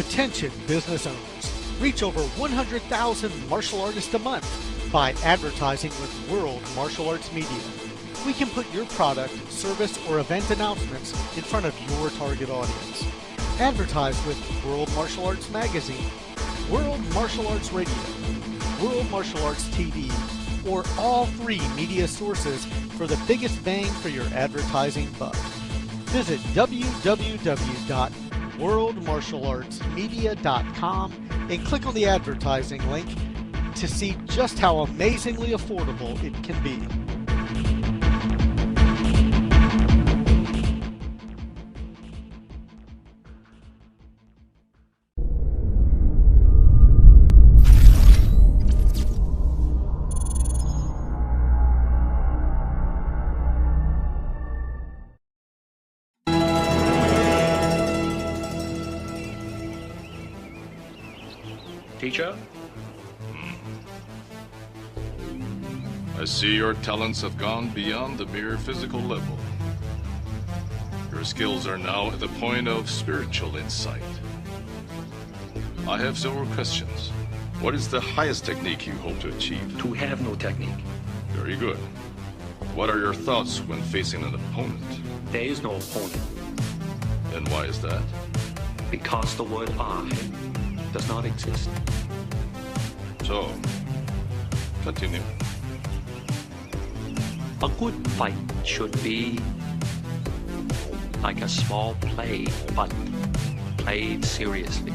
Attention business owners. Reach over 100,000 martial artists a month by advertising with World Martial Arts Media. We can put your product, service, or event announcements in front of your target audience. Advertise with World Martial Arts Magazine, World Martial Arts Radio, World Martial Arts TV, or all three media sources for the biggest bang for your advertising buck. Visit www.worldmartialartsmedia.com and click on the advertising link to see just how amazingly affordable it can be. Teacher? I see your talents have gone beyond the mere physical level. Your skills are now at the point of spiritual insight. I have several questions. What is the highest technique you hope to achieve? To have no technique. Very good. What are your thoughts when facing an opponent? There is no opponent. And why is that? Because the word I does not exist. So, continue. A good fight should be like a small play, but played seriously.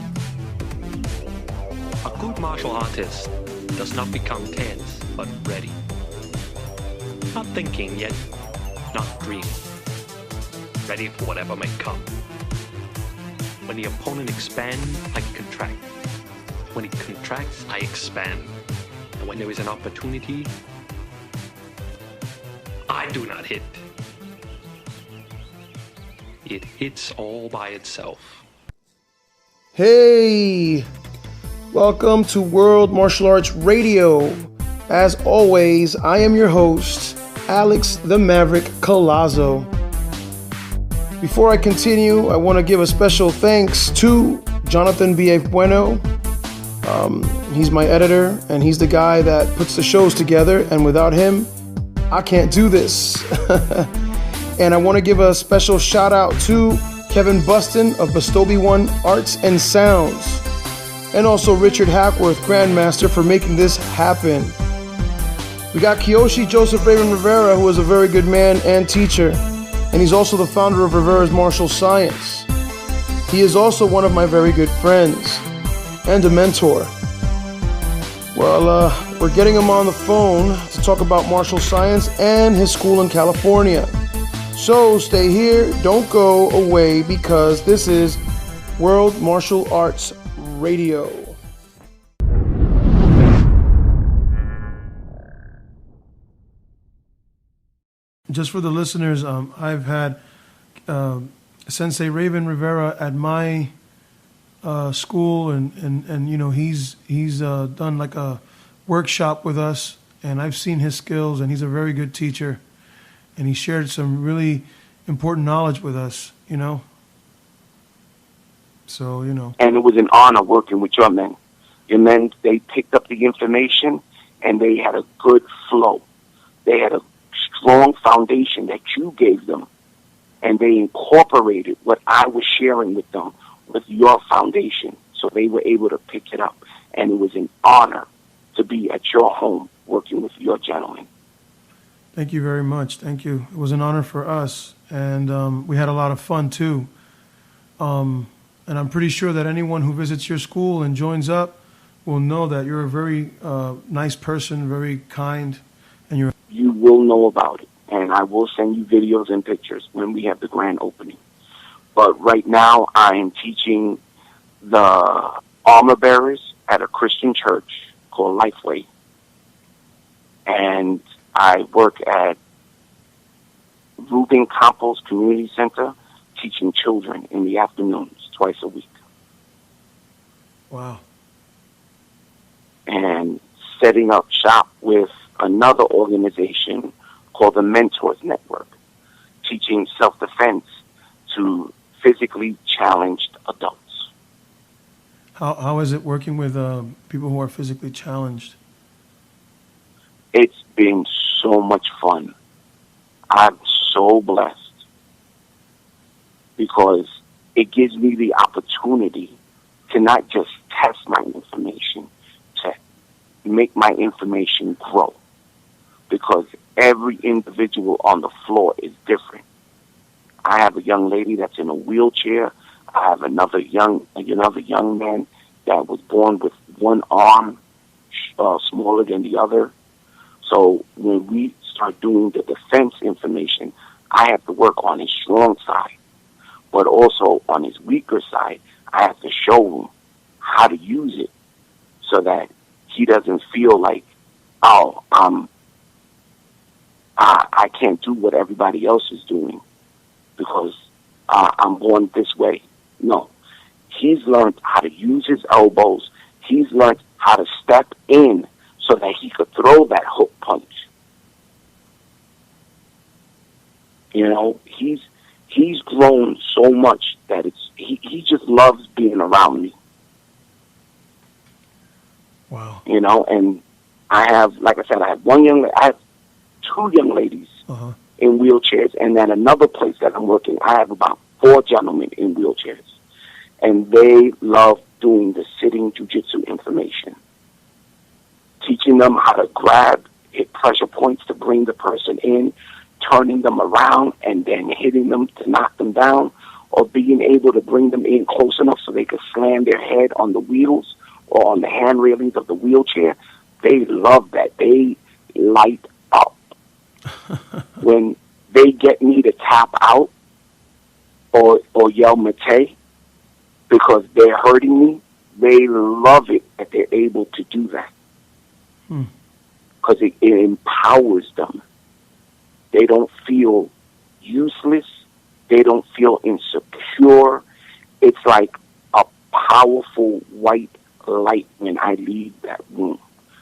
A good martial artist does not become tense, but ready. Not thinking, yet not dreaming. Ready for whatever may come. When the opponent expands, I contract. When it contracts, I expand. And when there is an opportunity, I do not hit. It hits all by itself. Hey! Welcome to World Martial Arts Radio. As always, I am your host, Alex the Maverick Collazo. Before I continue, I want to give a special thanks to Jonathan B.F. Bueno. He's my editor, and he's the guy that puts the shows together, and without him, I can't do this. And I want to give a special shout out to Kevin Buston of Bastobie One Arts and Sounds, and also Richard Hackworth, Grandmaster, for making this happen. We got Kyoshi Joseph Raven Rivera, who is a very good man and teacher, and he's also the founder of Rivera's Martial Science. He is also one of my very good friends and a mentor. Well, we're getting him on the phone to talk about martial science and his school in California. So stay here, don't go away, because this is World Martial Arts Radio. Just for the listeners, I've had Sensei Raven Rivera at my school, and you know, he's done like a workshop with us, and I've seen his skills, and he's a very good teacher, and he shared some really important knowledge with us, you know. So, you know. And it was an honor working with your men. Your men, they picked up the information, and they had a good flow. They had a strong foundation that you gave them, and they incorporated what I was sharing with them with your foundation, so they were able to pick it up. And it was an honor to be at your home working with your gentlemen. Thank you very much. Thank you. It was an honor for us, and we had a lot of fun too. And I'm pretty sure that anyone who visits your school and joins up will know that you're a very nice person, very kind, and you're... You will know about it, and I will send you videos and pictures when we have the grand opening. But right now, I am teaching the armor bearers at a Christian church called Lifeway. And I work at Rubin Campos Community Center teaching children in the afternoons, twice a week. Wow. And setting up shop with another organization called the Mentors Network, teaching self-defense to physically challenged adults. How is it working with people who are physically challenged? It's been so much fun. I'm so blessed because it gives me the opportunity to not just test my information, to make my information grow. Because every individual on the floor is different. I have a young lady that's in a wheelchair. I have another young man that was born with one arm smaller than the other. So when we start doing the defense information, I have to work on his strong side, but also on his weaker side, I have to show him how to use it so that he doesn't feel like, oh, I can't do what everybody else is doing because I'm born this way. No. He's learned how to use his elbows. He's learned how to step in so that he could throw that hook punch. You know, he's grown so much that he just loves being around me. Wow. You know, and I have, like I said, I have two young ladies in wheelchairs, and then another place that I'm working, I have about 4 gentlemen in wheelchairs. And they love doing the sitting jiu-jitsu information. Teaching them how to hit pressure points to bring the person in, turning them around, and then hitting them to knock them down, or being able to bring them in close enough so they could slam their head on the wheels or on the hand railings of the wheelchair. They love that. They light up. When they get me to tap out or yell mate because they're hurting me, they love it that they're able to do that. Because it empowers them. They don't feel useless. They don't feel insecure. It's like a powerful white light when I leave that room.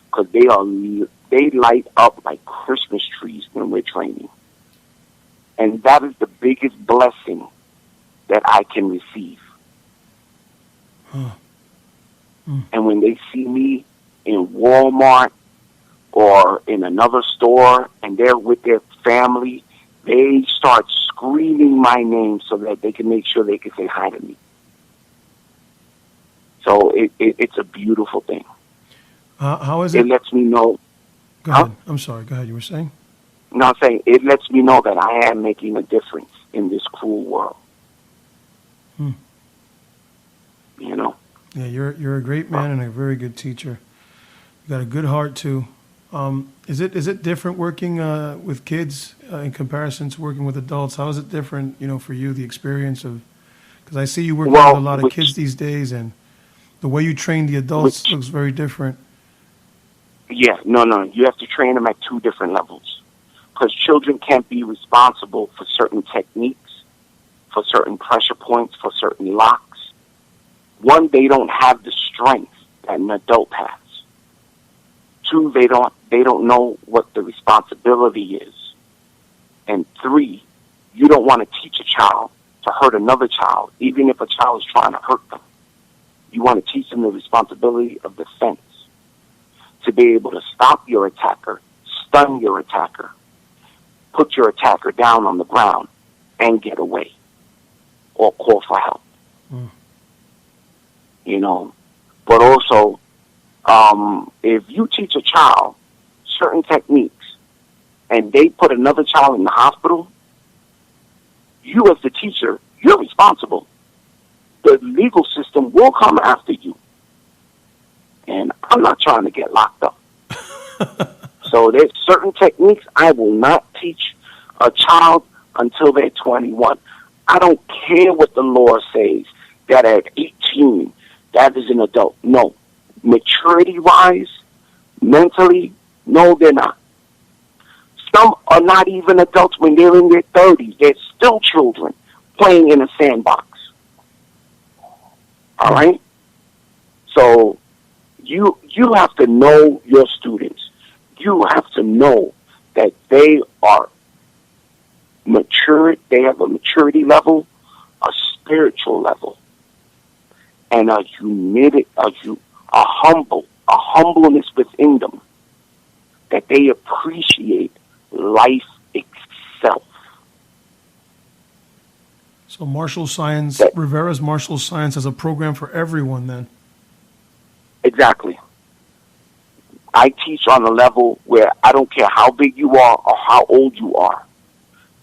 Because they light up like Christmas trees when we're training. And that is the biggest blessing that I can receive. And when they see me in Walmart or in another store and they're with their family, they start screaming my name so that they can make sure they can say hi to me. So it's a beautiful thing. How is it? It lets me know. Go ahead. I'm sorry. Go ahead. You were saying? No, I'm saying it lets me know that I am making a difference in this cruel world. You know? Yeah, you're a great man and a very good teacher. You got a good heart too. Is it different working with kids in comparison to working with adults? How is it different, for you, the experience of? Because I see you working with a lot of kids these days, and the way you train the adults looks very different. Yeah, no. You have to train them at 2 different levels. Because children can't be responsible for certain techniques, for certain pressure points, for certain locks. One, they don't have the strength that an adult has. 2, they don't know what the responsibility is. And 3, you don't want to teach a child to hurt another child, even if a child is trying to hurt them. You want to teach them the responsibility of defense, to be able to stop your attacker, stun your attacker, put your attacker down on the ground, and get away, or call for help. But also, if you teach a child certain techniques and they put another child in the hospital, you as the teacher, you're responsible. The legal system will come after you. And I'm not trying to get locked up. So there's certain techniques I will not teach a child until they're 21. I don't care what the law says, that at 18, that is an adult. No. Maturity-wise, mentally, no, they're not. Some are not even adults when they're in their 30s. They're still children playing in a sandbox. All right? So you have to know your students. You have to know that they are mature. They have a maturity level, a spiritual level. and a humility, a humbleness within them, that they appreciate life itself. So martial science, Rivera's martial science as a program for everyone then. Exactly. I teach on a level where I don't care how big you are or how old you are.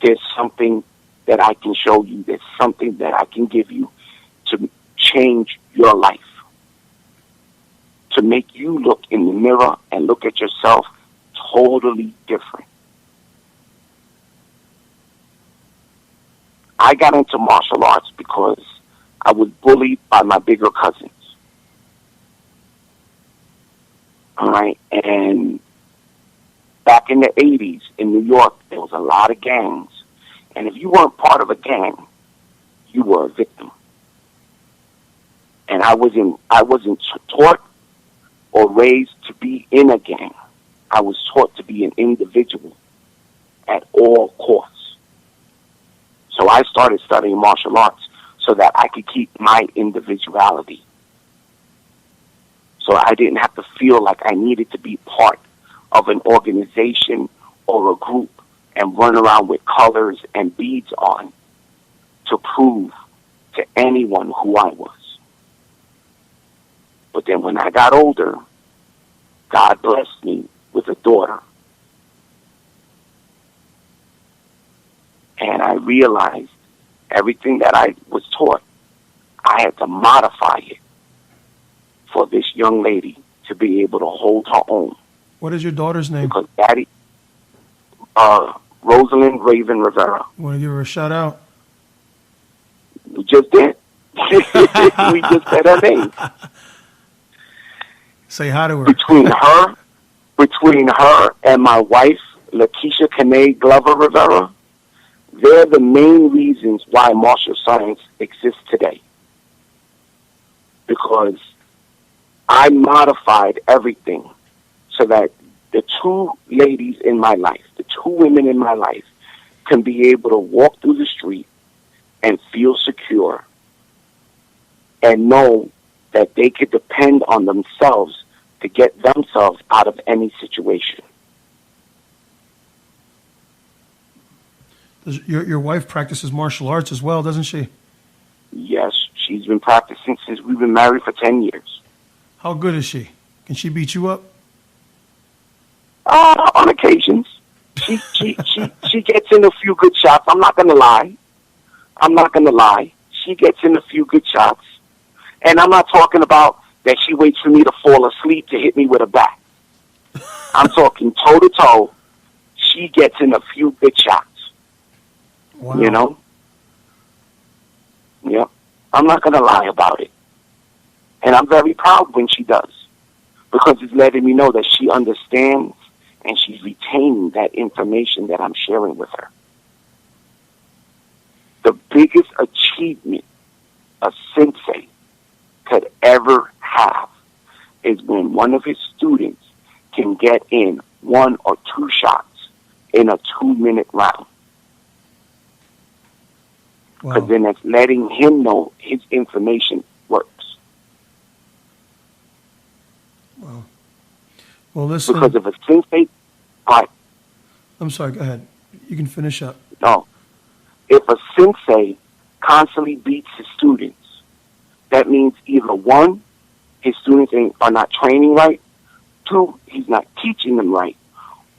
There's something that I can show you. There's something that I can give you to change your life, to make you look in the mirror and look at yourself totally different. I got into martial arts because I was bullied by my bigger cousins. All right, and back in the 80s in New York, there was a lot of gangs. And if you weren't part of a gang, you were a victim. And I wasn't taught or raised to be in a gang. I was taught to be an individual at all costs. So I started studying martial arts so that I could keep my individuality. So I didn't have to feel like I needed to be part of an organization or a group and run around with colors and beads on to prove to anyone who I was. But then when I got older, God blessed me with a daughter. And I realized everything that I was taught, I had to modify it for this young lady to be able to hold her own. What is your daughter's name? Because Daddy, Rosalind Raven Rivera. You want to give her a shout out? We just did. We just said her name. Say hi to her. Between her and my wife, Lakeisha Kane Glover Rivera, they're the main reasons why martial science exists today. Because I modified everything so that the two ladies in my life, the two women in my life, can be able to walk through the street and feel secure and know that they could depend on themselves to get themselves out of any situation. Your wife practices martial arts as well, doesn't she? Yes, she's been practicing since we've been married for 10 years. How good is she? Can she beat you up? On occasions. She gets in a few good shots. I'm not gonna lie. She gets in a few good shots. And I'm not talking about that she waits for me to fall asleep to hit me with a bat. I'm talking toe to toe. She gets in a few good shots. Wow. You know? Yeah. I'm not gonna lie about it. And I'm very proud when she does. Because it's letting me know that she understands and she's retaining that information that I'm sharing with her. The biggest achievement a sensei could ever have is when one of his students can get in 1 or 2 shots in a 2-minute round. Because then it's letting him know his information works. Wow. Well, listen. Because if a sensei, I'm sorry, go ahead. You can finish up. No. If a sensei constantly beats his students, that means either 1, his students are not training right, 2, he's not teaching them right,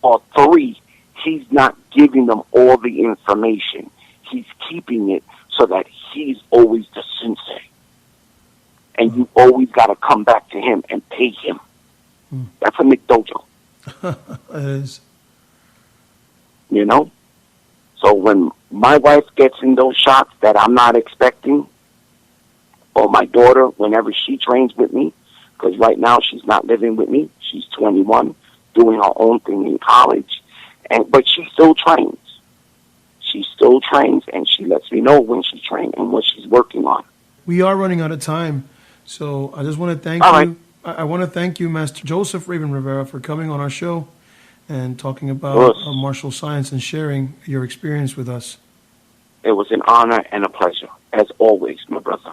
or 3, he's not giving them all the information. He's keeping it so that he's always the sensei. And you always got to come back to him and pay him. That's a McDojo. It is. You know? So when my wife gets in those shots that I'm not expecting, or my daughter, whenever she trains with me, because right now she's not living with me, she's 21, doing her own thing in college, but she still trains. She still trains, and she lets me know when she's training and what she's working on. We are running out of time, so I just want to thank All you. right. I want to thank you, Master Joseph Raven Rivera, for coming on our show and talking about martial science and sharing your experience with us. It was an honor and a pleasure, as always, my brother.